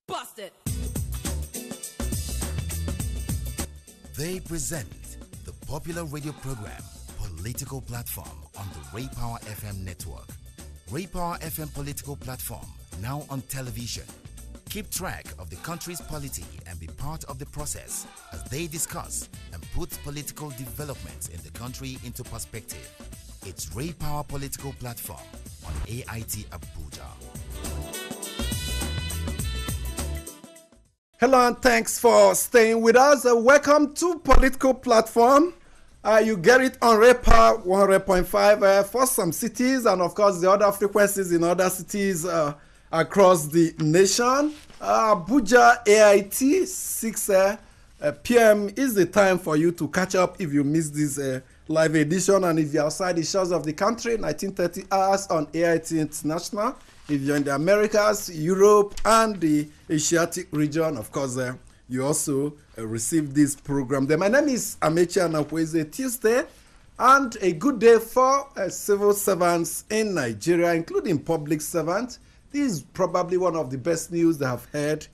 Bust it. They present the popular radio program Political Platform on the Ray Power FM network. Ray Power FM Political Platform, now on television. Keep track of the country's polity and be part of the process as they discuss and put political developments in the country into perspective. It's Ray Power Political Platform on AIT Abuja. Hello and thanks for staying with us. Welcome to Political Platform. You get it on Ray Power 100.5 for some cities, and of course the other frequencies in other cities across the nation. Abuja AIT 6 p.m. is the time for you to catch up if you missed this live edition, and if you're outside the shores of the country, 1930 hours on AIT International. If you're in the Americas, Europe, and the Asiatic region, of course, you also receive this program. My name is Amechi Anakweze. Tuesday, and a good day for civil servants in Nigeria, including public servants. This is probably one of the best news they have heard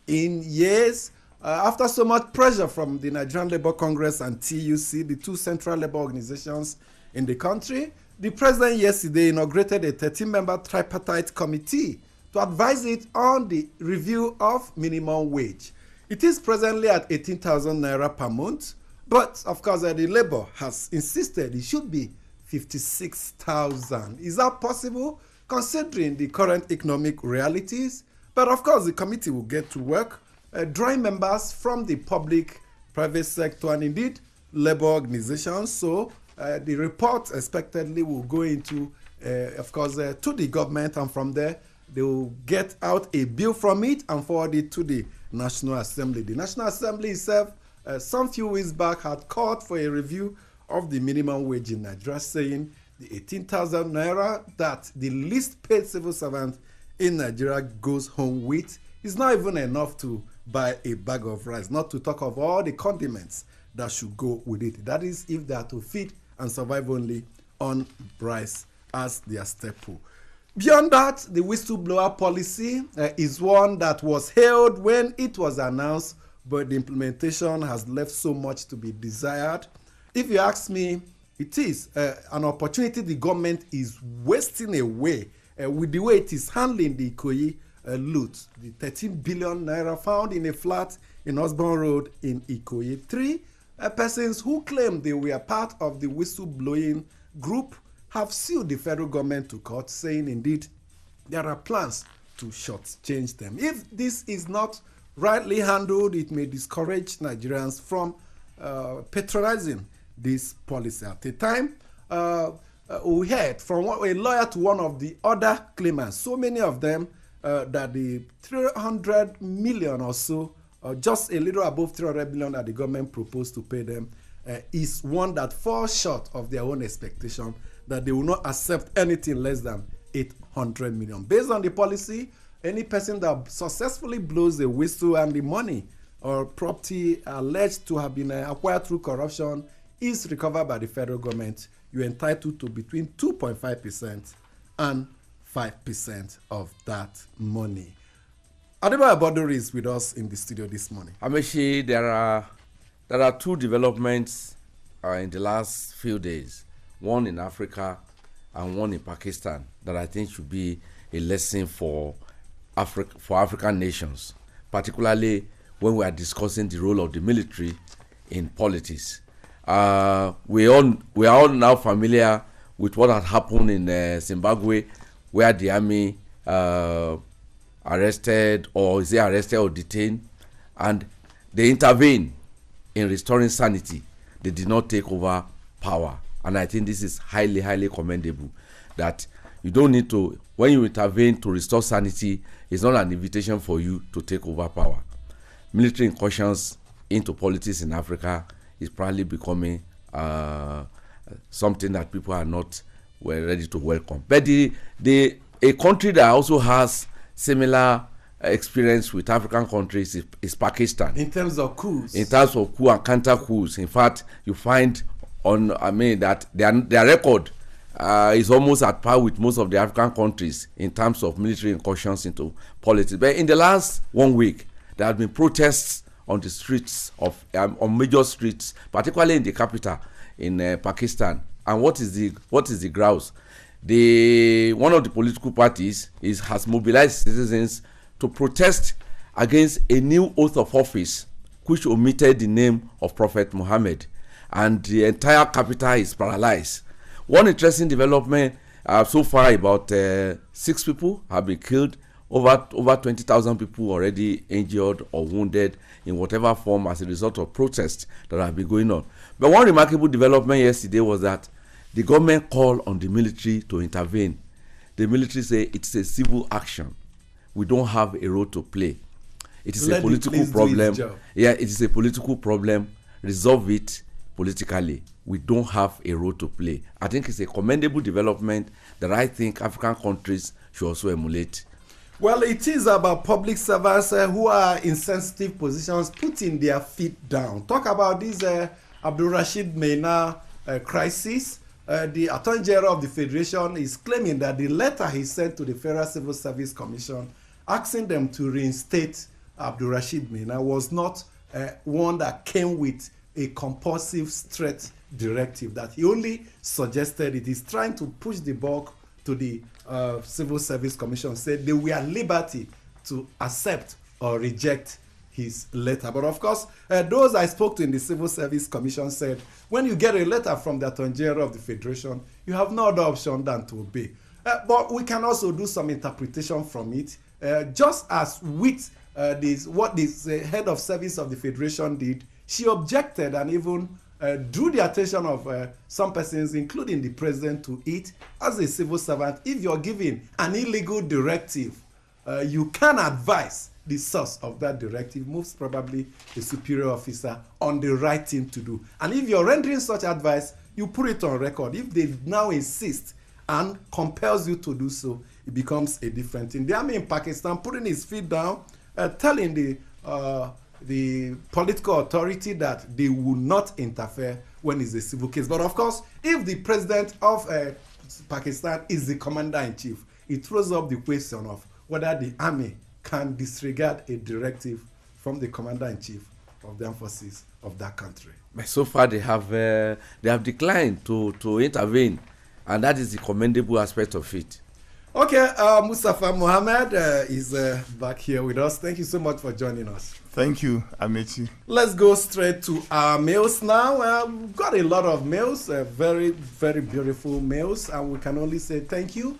in years. After so much pressure from the Nigerian Labour Congress and TUC, the two central labour organizations in the country, the president yesterday inaugurated a 13-member tripartite committee to advise it on the review of minimum wage. It is presently at 18,000 naira per month, but of course the Labour has insisted it should be 56,000. Is that possible considering the current economic realities? But of course the committee will get to work, drawing members from the public, private sector, and indeed labour organizations. So the report expectedly will go into, of course, to the government, and from there they will get out a bill from it and forward it to the National Assembly. The National Assembly itself, some few weeks back, had called for a review of the minimum wage in Nigeria, saying the 18,000 naira that the least paid civil servant in Nigeria goes home with is not even enough to buy a bag of rice, not to talk of all the condiments that should go with it. That is, if they are to feed and survive only on rice as their staple. Beyond that, the whistleblower policy is one that was hailed when it was announced, but the implementation has left so much to be desired. If you ask me, it is an opportunity the government is wasting away with the way it is handling the Ikoyi loot. The 13 billion naira found in a flat in Osborn Road in Ikoyi. 3 persons who claim they were part of the whistleblowing group have sued the federal government to court, saying indeed there are plans to shortchange them. If this is not rightly handled, it may discourage Nigerians from patronizing this policy. At the time, we heard from a lawyer to one of the other claimants, so many of them, that the 300 million or so, just a little above 300 million that the government proposed to pay them, is one that falls short of their own expectation, that they will not accept anything less than 800 million. Based on the policy, any person that successfully blows the whistle and the money or property alleged to have been acquired through corruption is recovered by the federal government, you're entitled to between 2.5% and 5% of that money. Adebayo Bodori is with us in the studio this morning. Amechi, there are two developments in the last few days, one in Africa and one in Pakistan, that I think should be a lesson for African nations, particularly when we are discussing the role of the military in politics. We are all now familiar with what had happened in Zimbabwe, where the army arrested or detained, and they intervened in restoring sanity. They did not take over power, and I think this is highly, highly commendable. That you don't need to, when you intervene to restore sanity, it's not an invitation for you to take over power. Military incursions into politics in Africa is probably becoming something that people are not ready to welcome. But a country that also has similar experience with African countries is Pakistan. In terms of coups? In terms of coup and counter coups. In fact, you find that their record is almost at par with most of the African countries in terms of military incursions into politics. But in the last 1 week, there have been protests on the streets of on major streets, particularly in the capital in Pakistan. And what is the grouse? One of the political parties has mobilized citizens to protest against a new oath of office which omitted the name of Prophet Muhammad, and the entire capital is paralyzed. One interesting development so far, about 6 people have been killed, over 20,000 people already injured or wounded in whatever form as a result of protests that have been going on. But one remarkable development yesterday was that the government called on the military to intervene. The military say it's a civil action. We don't have a role to play. It is a political problem. Yeah, it is a political problem. Resolve it politically. We don't have a role to play. I think it's a commendable development that I think African countries should also emulate. Well, it is about public servants who are in sensitive positions putting their feet down. Talk about this Abdul Rashid Maina crisis. The Attorney General of the Federation is claiming that the letter he sent to the Federal Civil Service Commission asking them to reinstate Abdul Rashid Maina was not one that came with a compulsive straight directive, that he only suggested it. Is trying to push the buck to the Civil Service Commission, said they were at liberty to accept or reject his letter. But of course, those I spoke to in the Civil Service Commission said, when you get a letter from the Attorney General of the Federation, you have no other option than to obey. But we can also do some interpretation from it, just as with what this head of service of the Federation did. She objected and even drew the attention of some persons, including the president, to it. As a civil servant, if you're given an illegal directive, you can advise the source of that directive, most probably the superior officer, on the right thing to do. And if you're rendering such advice, you put it on record. If they now insist and compels you to do so, it becomes a different thing. The army in Pakistan putting his feet down, telling the political authority that they will not interfere when it's a civil case. But of course, if the president of Pakistan is the commander-in-chief, it throws up the question of whether the army can disregard a directive from the commander-in-chief of the armed forces of that country. But so far, they have declined to intervene, and that is the commendable aspect of it. Okay, Mustafa Mohammed is back here with us. Thank you so much for joining us. Thank you, Amechi. Let's go straight to our mails now. We've got a lot of mails, very, very beautiful mails, and we can only say thank you.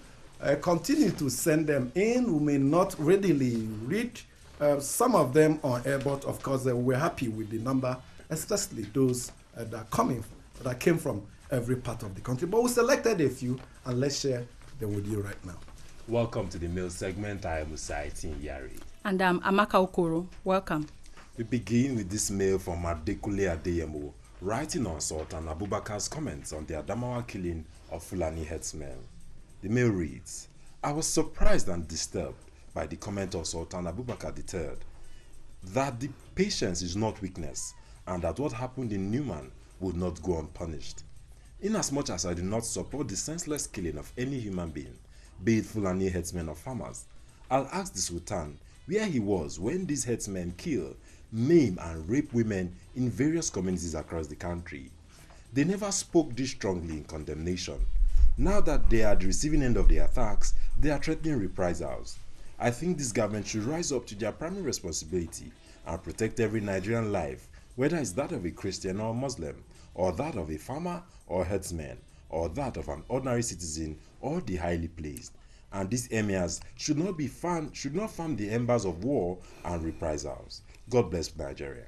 Continue to send them in. We may not readily read some of them on air, but of course we're happy with the number, especially those that came from every part of the country. But we selected a few, and let's share them with you right now. Welcome to the mail segment. I am Usaitin Yari. And I'm Amaka Okoro. Welcome. We begin with this mail from Adekule Adeyemo, writing on Sultan Abubakar's comments on the Adamawa killing of Fulani headsmen. The mail reads, I was surprised and disturbed by the comment of Sultan Abubakar III that the patience is not weakness and that what happened in Newman would not go unpunished. Inasmuch as I do not support the senseless killing of any human being, be it Fulani headsmen or farmers, I'll ask the Sultan where he was when these headsmen kill, maim and rape women in various communities across the country. They never spoke this strongly in condemnation. Now that they are at the receiving end of the attacks, they are threatening reprisals. I think this government should rise up to their primary responsibility and protect every Nigerian life, whether it's that of a Christian or Muslim, or that of a farmer or herdsman, or that of an ordinary citizen or the highly placed. And these emirs should not fan the embers of war and reprisals. God bless Nigeria.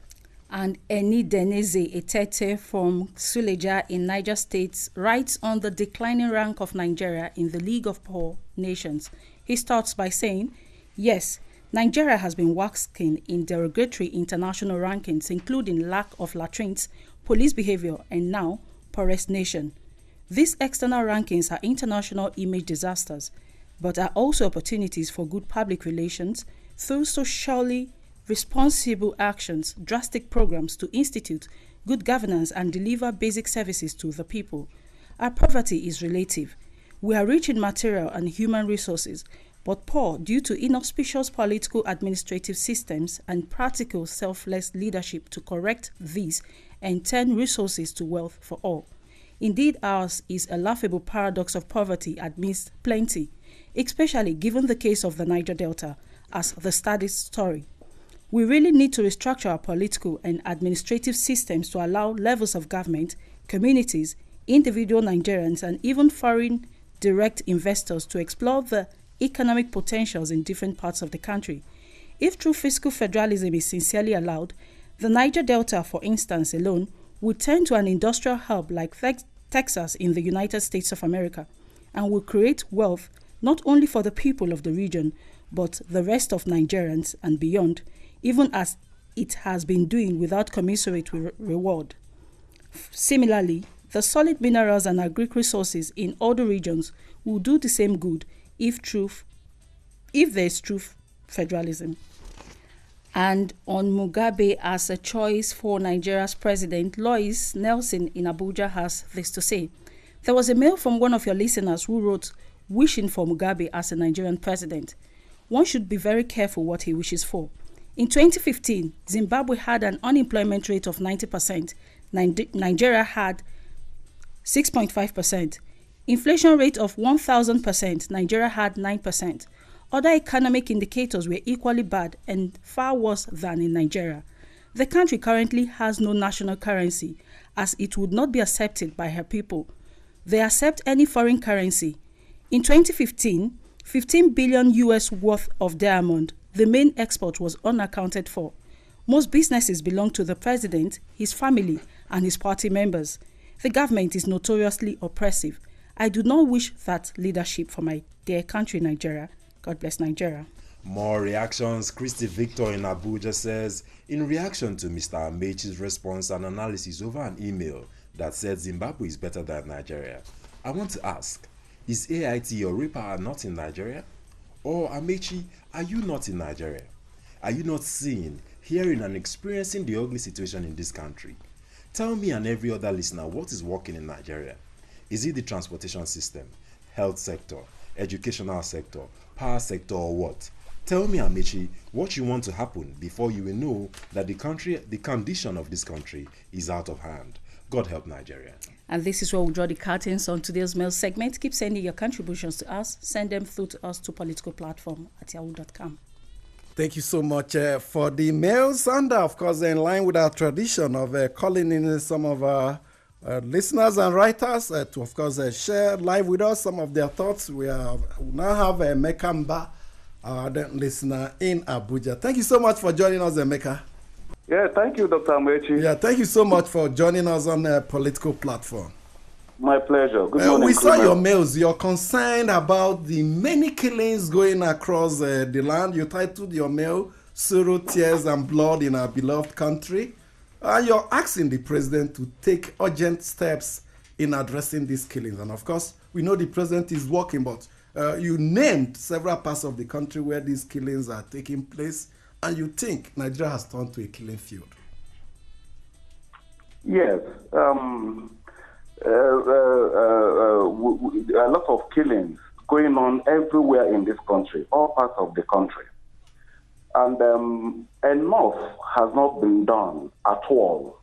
And Eni Deneze Etete from Suleja in Niger State writes on the declining rank of Nigeria in the League of Poor Nations. He starts by saying, yes, Nigeria has been waxing in derogatory international rankings, including lack of latrines, police behavior, and now poorest nation. These external rankings are international image disasters, but are also opportunities for good public relations through socially responsible actions, drastic programs to institute good governance and deliver basic services to the people. Our poverty is relative. We are rich in material and human resources, but poor due to inauspicious political administrative systems and practical selfless leadership to correct these and turn resources to wealth for all. Indeed, ours is a laughable paradox of poverty amidst plenty, especially given the case of the Niger Delta as the saddest story. We really need to restructure our political and administrative systems to allow levels of government, communities, individual Nigerians, and even foreign direct investors to explore the economic potentials in different parts of the country. If true fiscal federalism is sincerely allowed, the Niger Delta, for instance, alone, would turn to an industrial hub like Texas in the United States of America and will create wealth not only for the people of the region, but the rest of Nigerians and beyond, even as it has been doing without commensurate reward. Similarly, the solid minerals and agric resources in other regions will do the same good if there is true federalism. And on Mugabe as a choice for Nigeria's president, Lois Nelson in Abuja has this to say. There was a mail from one of your listeners who wrote, wishing for Mugabe as a Nigerian president. One should be very careful what he wishes for. In 2015, Zimbabwe had an unemployment rate of 90%. Nigeria had 6.5%. Inflation rate of 1,000%. Nigeria had 9%. Other economic indicators were equally bad and far worse than in Nigeria. The country currently has no national currency, as it would not be accepted by her people. They accept any foreign currency. In 2015, 15 billion US worth of diamond, the main export, was unaccounted for. Most businesses belong to the president, his family, and his party members. The government is notoriously oppressive. I do not wish that leadership for my dear country, Nigeria. God bless Nigeria. More reactions. Christy Victor in Abuja says, in reaction to Mr. Amechi's response and analysis over an email that said Zimbabwe is better than Nigeria, I want to ask, is AIT or Repower not in Nigeria? Or Amechi, are you not in Nigeria? Are you not seeing, hearing and experiencing the ugly situation in this country? Tell me and every other listener what is working in Nigeria. Is it the transportation system, health sector, educational sector, power sector, or what? Tell me, Amechi, what you want to happen before you will know that the condition of this country is out of hand. God help Nigeria. And this is where we draw the curtains on today's mail segment. Keep sending your contributions to us. Send them through to us to politicalplatform@yahoo.com. Thank you so much for the mails. And of course, in line with our tradition of calling in some of our listeners and writers to, of course, share live with us some of their thoughts. We now have Mekamba, our listener in Abuja. Thank you so much for joining us, Emeka. Yeah, thank you, Dr. Amechi. Yeah, thank you so much for joining us on a political platform. My pleasure. Good morning. We saw your mails. You're concerned about the many killings going across the land. You titled your mail, Sorrow, Tears and Blood in Our Beloved Country. You're asking the president to take urgent steps in addressing these killings. And of course, we know the president is working, but you named several parts of the country where these killings are taking place, and you think Nigeria has turned to a killing field. Yes. A lot of killings going on everywhere in this country, all parts of the country. And enough has not been done at all.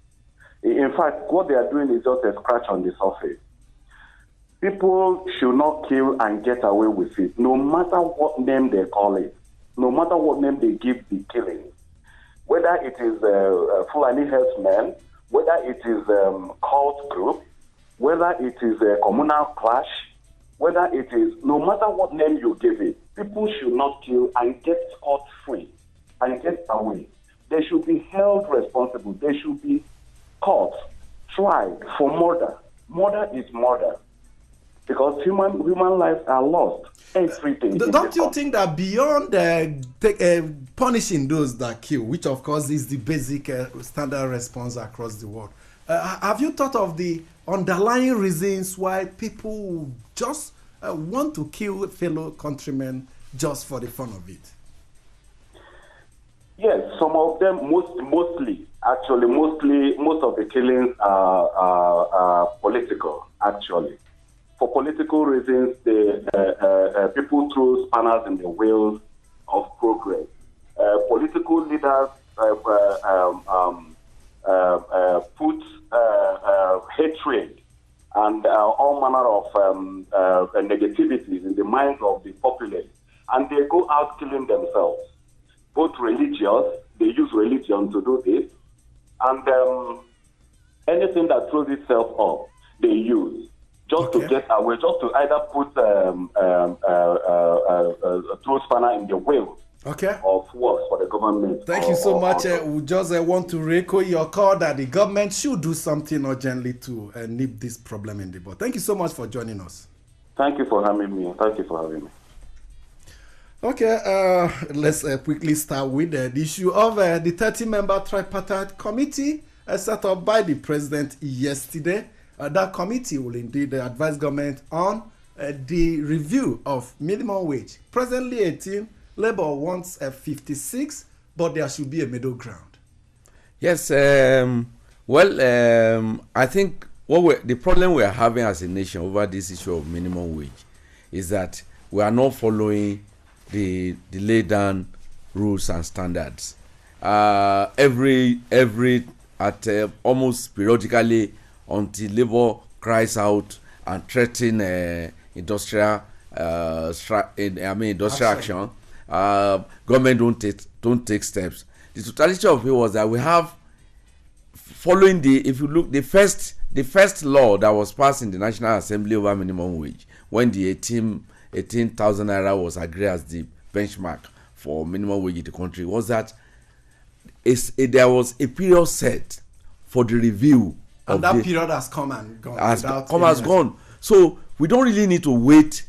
In fact, what they are doing is just a scratch on the surface. People should not kill and get away with it, no matter what name they call it, no matter what name they give the killing. Whether it is Fulani herdsmen, whether it is cult group, whether it is a communal clash, whether it is, no matter what name you give it, people should not kill and get scot-free and get away. They should be held responsible. They should be caught, tried for murder. Murder is murder. Because human lives are lost. Everything. Don't you think that beyond punishing those that kill, which of course is the basic standard response across the world, have you thought of the underlying reasons why people just want to kill fellow countrymen just for the fun of it? Yes, some of them, most of the killings are political, actually. for political reasons, people threw spanners in the wheels of progress. Political leaders put hatred and all manner of negativities in the minds of the populace, and they go out killing themselves. Both religious, they use religion to do this, and anything that throws itself up, they use just to get away, just to either put throw spanner in the wheel of works for the government. Thank you so much. We just want to echo your call that the government should do something urgently to nip this problem in the bud. Thank you so much for joining us. Thank you for having me. Okay, let's quickly start with the issue of the 30-member tripartite committee set up by the president yesterday. That committee will indeed advise government on the review of minimum wage. Presently 18, Labour wants 56, but there should be a middle ground. Yes, I think the problem we are having as a nation over this issue of minimum wage is that we are not following the laid down rules and standards. Almost periodically, until Labour cries out and threatens industrial action, government don't take steps. The totality of it was that we have, following if you look, the first law that was passed in the National Assembly over minimum wage, when the 18,000 naira was agreed as the benchmark for minimum wage in the country, was that there was a period set for the review. And that period has come and gone. So we don't really need to wait.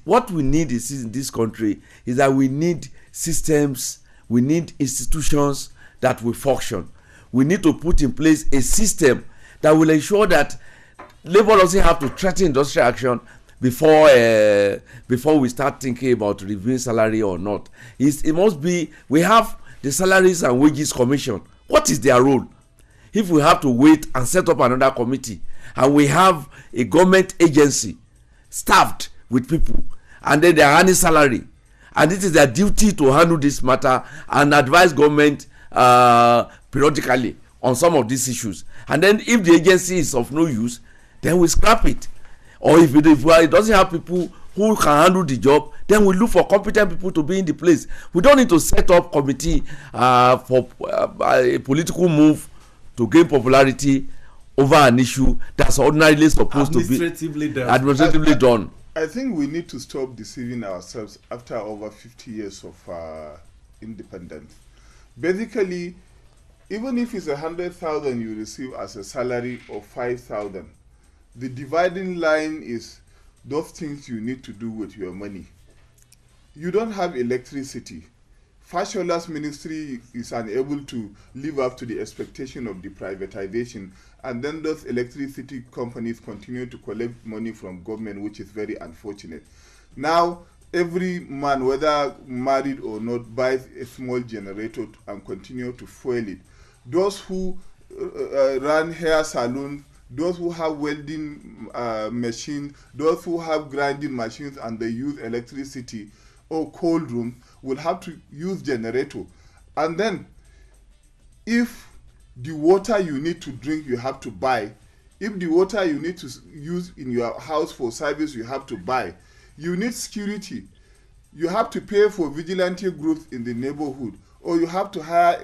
What we need in this country is that we need systems, we need institutions that will function. We need to put in place a system that will ensure that Labour doesn't have to threaten industrial action before we start thinking about reviewing salary or not. It must be, we have the Salaries and Wages Commission. What is their role? If we have to wait and set up another committee, and we have a government agency staffed with people, and then they are earning salary, and it is their duty to handle this matter and advise government periodically on some of these issues, and then if the agency is of no use, then we scrap it. Or if it doesn't have people who can handle the job, then we look for competent people to be in the place. We don't need to set up committee for a political move to gain popularity over an issue that's ordinarily supposed to be administratively done. I think we need to stop deceiving ourselves after over 50 years of independence. Basically, even if it's 100,000 you receive as a salary of 5,000, the dividing line is those things you need to do with your money. You don't have electricity. Fashola's ministry is unable to live up to the expectation of the privatization, and then those electricity companies continue to collect money from government, which is very unfortunate. Now, every man, whether married or not, buys a small generator and continue to fuel it. Those who run hair salons, those who have welding machines, those who have grinding machines and they use electricity or cold room will have to use generator. And then if the water you need to drink you have to buy, if the water you need to use in your house for service you have to buy, you need security. You have to pay for vigilante groups in the neighborhood, or you have to hire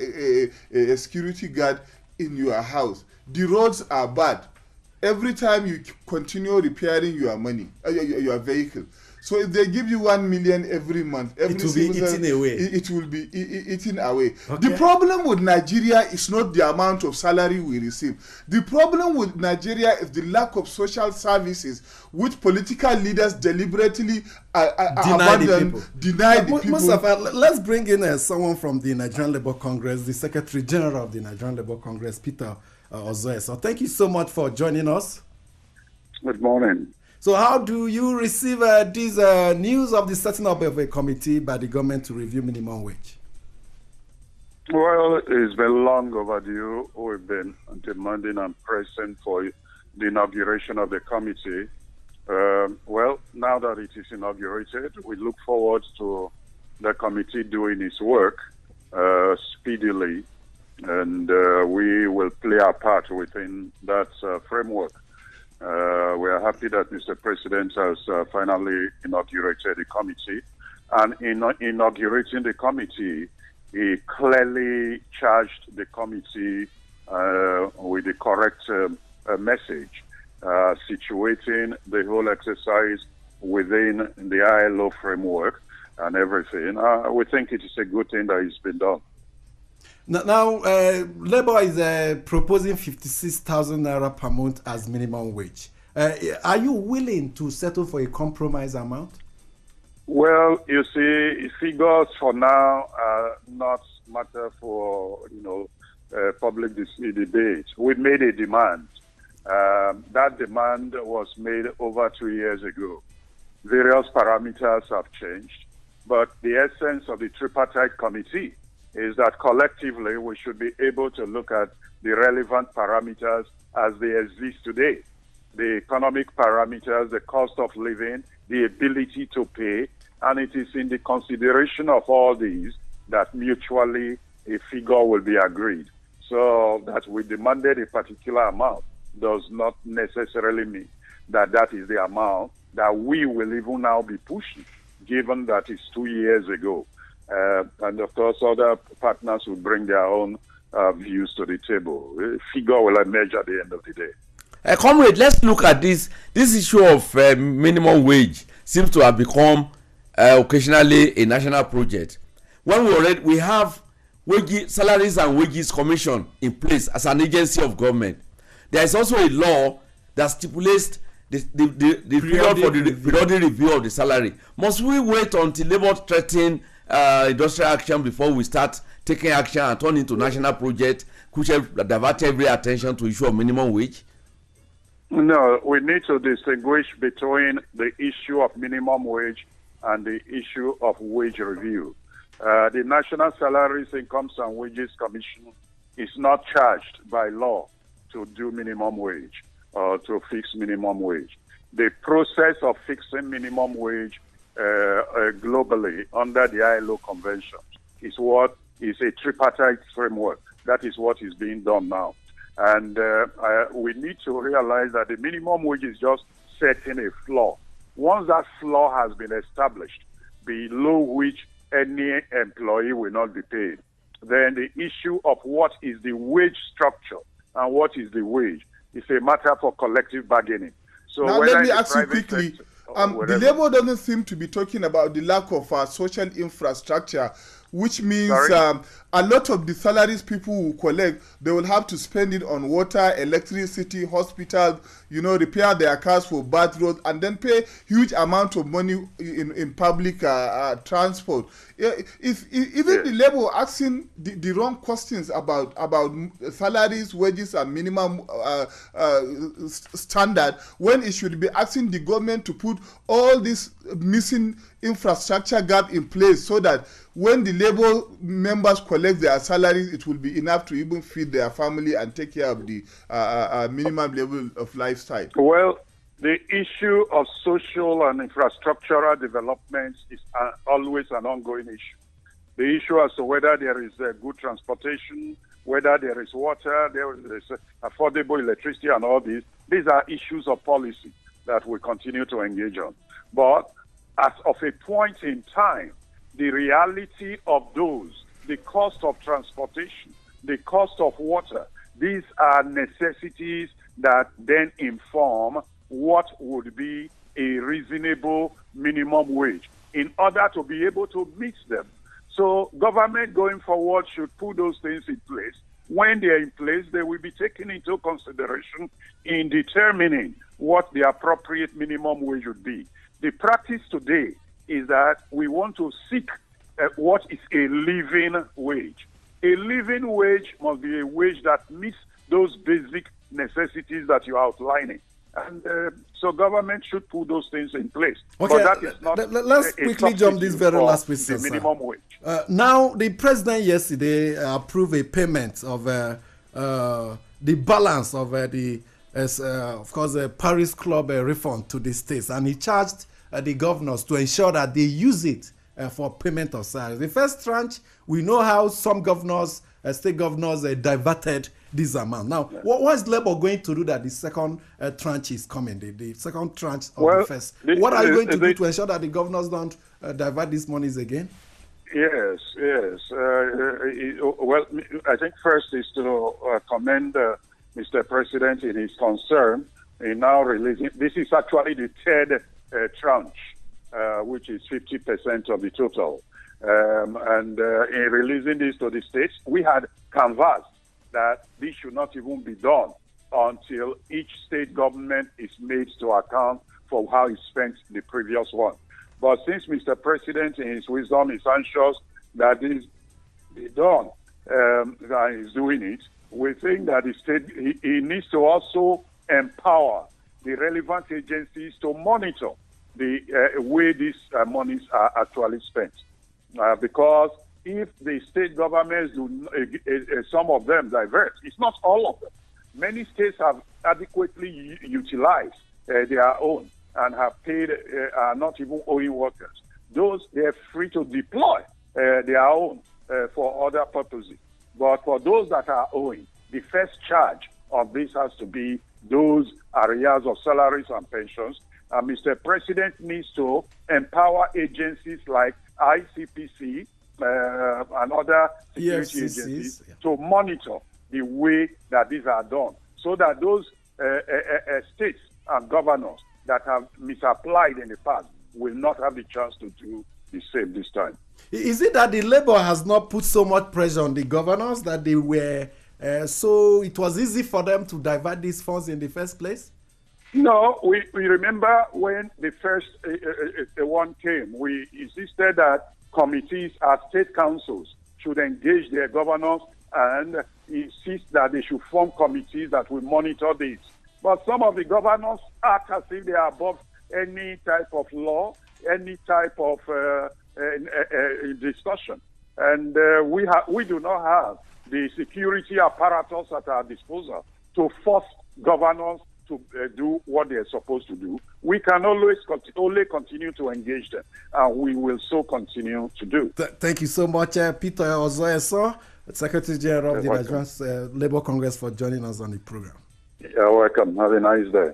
a security guard in your house. The roads are bad. Every time you continue repairing your your vehicle. So if they give you 1 million every month, it will be eaten away. It will be eaten away. Okay. The problem with Nigeria is not the amount of salary we receive. The problem with Nigeria is the lack of social services, which political leaders deliberately deny the people. Mustafa, let's bring in someone from the Nigerian Labour Congress, the Secretary General of the Nigerian Labour Congress, Peter Ozoe. So thank you so much for joining us. Good morning. So how do you receive this news of the setting up of a committee by the government to review minimum wage? Well, it's been long overdue. We've been demanding and pressing for the inauguration of the committee. Well, now that it is inaugurated, we look forward to the committee doing its work speedily, and we will play our part within that framework. We are happy that Mr. President has finally inaugurated the committee, and in inaugurating the committee, he clearly charged the committee with the correct message, situating the whole exercise within the ILO framework and everything. We think it is a good thing that it's been done. Now, Labour is proposing 56,000 naira per month as minimum wage. Are you willing to settle for a compromise amount? Well, you see, figures for now are not matter for public debate. We made a demand. That demand was made over 2 years ago. Various parameters have changed, but the essence of the tripartite committee is that collectively we should be able to look at the relevant parameters as they exist today. The economic parameters, the cost of living, the ability to pay, and it is in the consideration of all these that mutually a figure will be agreed. So that we demanded a particular amount does not necessarily mean that that is the amount that we will even now be pushing, given that it's 2 years ago. And of course, other partners will bring their own views to the table. The figure will emerge at the end of the day. Comrade, let's look at this. This issue of minimum wage seems to have become occasionally a national project. When we have salaries and wages commission in place as an agency of government, there is also a law that stipulates the period for the periodic review of the salary. Must we wait until Labour threaten industrial action before we start taking action and turn into national project which have divert every attention to issue of minimum wage? No, we need to distinguish between the issue of minimum wage and the issue of wage review. The National Salaries, Incomes and Wages Commission is not charged by law to do minimum wage or to fix minimum wage. The process of fixing minimum wage globally under the ILO Convention is what is a tripartite framework. That is what is being done now. And we need to realize that the minimum wage is just setting a floor. Once that floor has been established, below which any employee will not be paid, then the issue of what is the wage structure and what is the wage is a matter for collective bargaining. So now let me ask you quickly, the Labour doesn't seem to be talking about the lack of social infrastructure, which means a lot of the salaries people will collect, they will have to spend it on water, electricity, hospitals, repair their cars for bad roads, and then pay huge amount of money in public transport. Even the Labour asking the wrong questions about salaries, wages, and minimum standard, when it should be asking the government to put all this missing infrastructure gap in place so that when the Labour members collect their salaries, it will be enough to even feed their family and take care of the minimum level of lifestyle. Well, the issue of social and infrastructural development is always an ongoing issue. The issue as to whether there is good transportation, whether there is water, there is affordable electricity and all these are issues of policy that we continue to engage on. But as of a point in time, the reality of those, the cost of transportation, the cost of water, these are necessities that then inform what would be a reasonable minimum wage in order to be able to meet them. So government going forward should put those things in place. When they are in place, they will be taken into consideration in determining what the appropriate minimum wage would be. The practice today is that we want to seek what is a living wage. A living wage must be a wage that meets those basic necessities that you're outlining. And so government should put those things in place. Okay, but that is not let's quickly jump this very last question. The minimum wage. Now, the president yesterday approved a payment of the balance of the as, of course, a Paris Club refund to the states, and he charged the governors to ensure that they use it for payment of salaries. The first tranche, we know how some governors, state governors, diverted this amount. Now, what is Labour going to do that the second tranche is coming, the second tranche of the first? What are you going to do to ensure that the governors don't divert these monies again? Yes. Well, I think first is to commend Mr. President in his concern in now releasing. This is actually the third tranche, which is 50% of the total. And in releasing this to the states, we had canvassed that this should not even be done until each state government is made to account for how he spent the previous one. But since Mr. President, in his wisdom, is anxious that this be done, that he's doing it, we think that the state, he needs to also empower the relevant agencies to monitor the way these monies are actually spent. Because if the state governments do, some of them divert, it's not all of them. Many states have adequately utilized their own and have paid, are not even owing workers. Those, they're free to deploy their own for other purposes. But for those that are owing, the first charge of this has to be those arrears of salaries and pensions. And Mr. President needs to empower agencies like ICPC and other security agencies to monitor the way that these are done, so that those states and governors that have misapplied in the past will not have the chance to do the same this time. Is it that the Labour has not put so much pressure on the governors that they were so it was easy for them to divert these funds in the first place? No, we remember when the first one came, we insisted that committees at state councils should engage their governors and insist that they should form committees that will monitor this. But some of the governors act as if they are above any type of law, any type of discussion. And we do not have the security apparatus at our disposal to force governors to do what they're supposed to do. We can always only continue to engage them, and we will so continue to do. Thank you so much, Peter Ozoeso, Secretary General of the Nigerian Labour Congress, for joining us on the program. You're welcome. Have a nice day.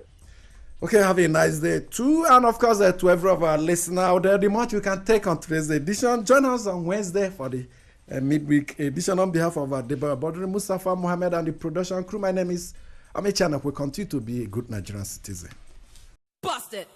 Okay, have a nice day too. And of course, to every of our listeners out there, the much we can take on today's edition. Join us on Wednesday for the midweek edition. On behalf of Deborah Bodri, Mustafa Mohammed, and the production crew, my name is Amechi, and we continue to be a good Nigerian citizen. Bust it.